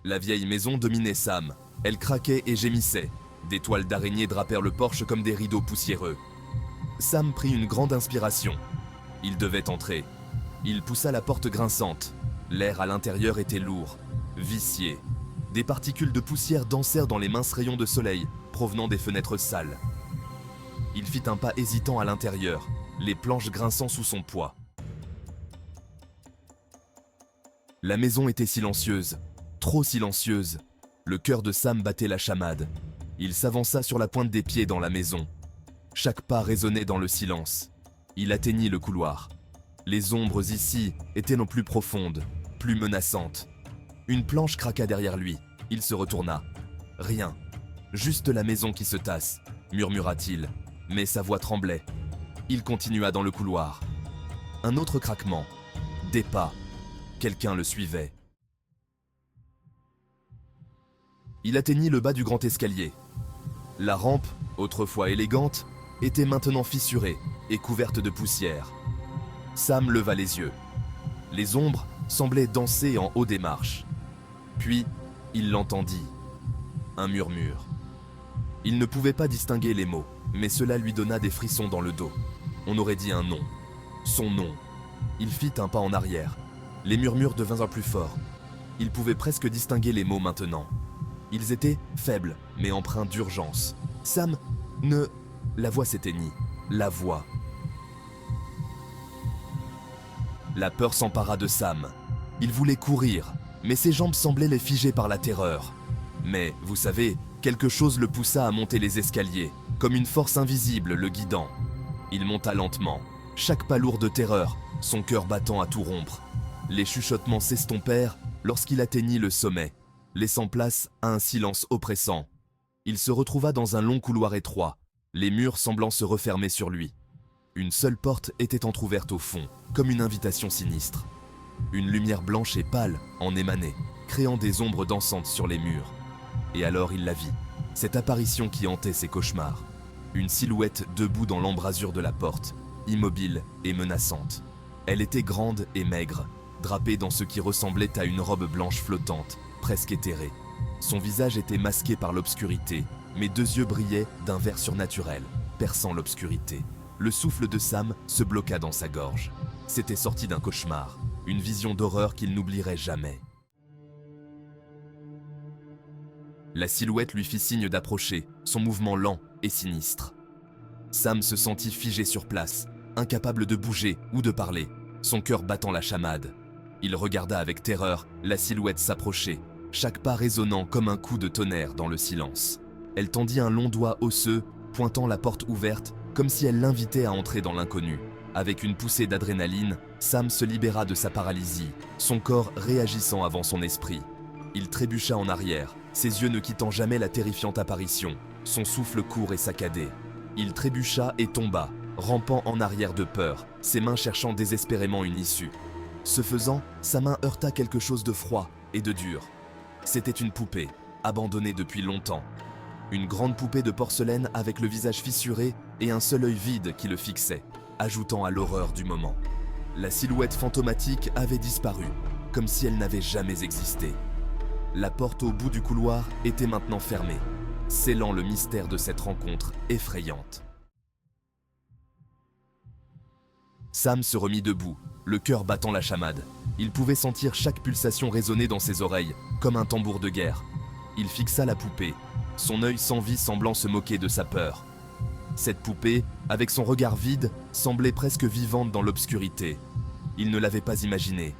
La vieille maison dominait Sam. Elle craquait et gémissait. Des toiles d'araignée drapèrent le porche comme des rideaux poussiéreux. Sam prit une grande inspiration. Il devait entrer. Il poussa la porte grinçante. L'air à l'intérieur était lourd, vicié. Des particules de poussière dansèrent dans les minces rayons de soleil provenant des fenêtres sales. Il fit un pas hésitant à l'intérieur, les planches grinçant sous son poids. La maison était silencieuse, trop silencieuse. Le cœur de Sam battait la chamade. Il s'avança sur la pointe des pieds dans la maison. Chaque pas résonnait dans le silence. Il atteignit le couloir. Les ombres ici étaient non plus profondes, plus menaçantes. Une planche craqua derrière lui. Il se retourna. Rien. Juste la maison qui se tasse, murmura-t-il. Mais sa voix tremblait. Il continua dans le couloir. Un autre craquement. Des pas. Quelqu'un le suivait. Il atteignit le bas du grand escalier. La rampe, autrefois élégante, était maintenant fissurée et couverte de poussière. Sam leva les yeux. Les ombres semblaient danser en haut des marches. Puis, il l'entendit. Un murmure. Il ne pouvait pas distinguer les mots, mais cela lui donna des frissons dans le dos. On aurait dit un nom. Son nom. Il fit un pas en arrière. Les murmures devinrent plus forts. Il pouvait presque distinguer les mots maintenant. Ils étaient faibles, mais empreints d'urgence. Sam ne... La voix s'éteignit. La voix. La peur s'empara de Sam. Il voulait courir, mais ses jambes semblaient les figer par la terreur. Mais, vous savez, quelque chose le poussa à monter les escaliers, comme une force invisible le guidant. Il monta lentement, chaque pas lourd de terreur, son cœur battant à tout rompre. Les chuchotements s'estompèrent lorsqu'il atteignit le sommet, laissant place à un silence oppressant. Il se retrouva dans un long couloir étroit, les murs semblant se refermer sur lui. Une seule porte était entr'ouverte au fond, comme une invitation sinistre. Une lumière blanche et pâle en émanait, créant des ombres dansantes sur les murs. Et alors il la vit, cette apparition qui hantait ses cauchemars. Une silhouette debout dans l'embrasure de la porte, immobile et menaçante. Elle était grande et maigre, drapée dans ce qui ressemblait à une robe blanche flottante, presque éthérée. Son visage était masqué par l'obscurité, mais deux yeux brillaient d'un vert surnaturel, perçant l'obscurité. Le souffle de Sam se bloqua dans sa gorge. C'était sorti d'un cauchemar, une vision d'horreur qu'il n'oublierait jamais. La silhouette lui fit signe d'approcher, son mouvement lent et sinistre. Sam se sentit figé sur place, incapable de bouger ou de parler, son cœur battant la chamade. Il regarda avec terreur la silhouette s'approcher, chaque pas résonnant comme un coup de tonnerre dans le silence. Elle tendit un long doigt osseux, pointant la porte ouverte, comme si elle l'invitait à entrer dans l'inconnu. Avec une poussée d'adrénaline, Sam se libéra de sa paralysie, son corps réagissant avant son esprit. Il trébucha en arrière, ses yeux ne quittant jamais la terrifiante apparition, son souffle court et saccadé. Il trébucha et tomba, rampant en arrière de peur, ses mains cherchant désespérément une issue. Ce faisant, sa main heurta quelque chose de froid et de dur. C'était une poupée, abandonnée depuis longtemps. Une grande poupée de porcelaine avec le visage fissuré et un seul œil vide qui le fixait, ajoutant à l'horreur du moment. La silhouette fantomatique avait disparu, comme si elle n'avait jamais existé. La porte au bout du couloir était maintenant fermée, scellant le mystère de cette rencontre effrayante. Sam se remit debout, le cœur battant la chamade. Il pouvait sentir chaque pulsation résonner dans ses oreilles, comme un tambour de guerre. Il fixa la poupée, son œil sans vie semblant se moquer de sa peur. Cette poupée, avec son regard vide, semblait presque vivante dans l'obscurité. Il ne l'avait pas imaginée.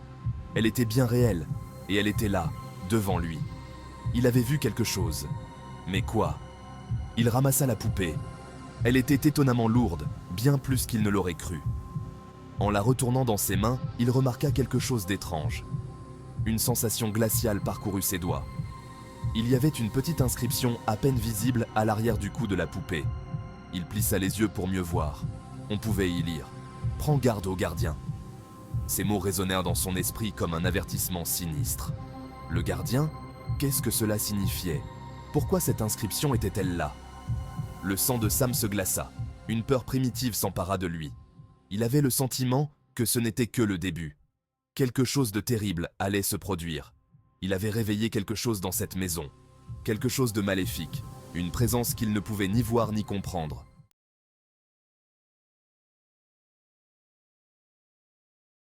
Elle était bien réelle, et elle était là, devant lui. Il avait vu quelque chose. Mais quoi? Il ramassa la poupée. Elle était étonnamment lourde, bien plus qu'il ne l'aurait cru. En la retournant dans ses mains, il remarqua quelque chose d'étrange. Une sensation glaciale parcourut ses doigts. Il y avait une petite inscription à peine visible à l'arrière du cou de la poupée. Il plissa les yeux pour mieux voir. On pouvait y lire « Prends garde au gardien ». Ces mots résonnèrent dans son esprit comme un avertissement sinistre. Le gardien? Qu'est-ce que cela signifiait? Pourquoi cette inscription était-elle là? Le sang de Sam se glaça. Une peur primitive s'empara de lui. Il avait le sentiment que ce n'était que le début. Quelque chose de terrible allait se produire. Il avait réveillé quelque chose dans cette maison. Quelque chose de maléfique, une présence qu'il ne pouvait ni voir ni comprendre.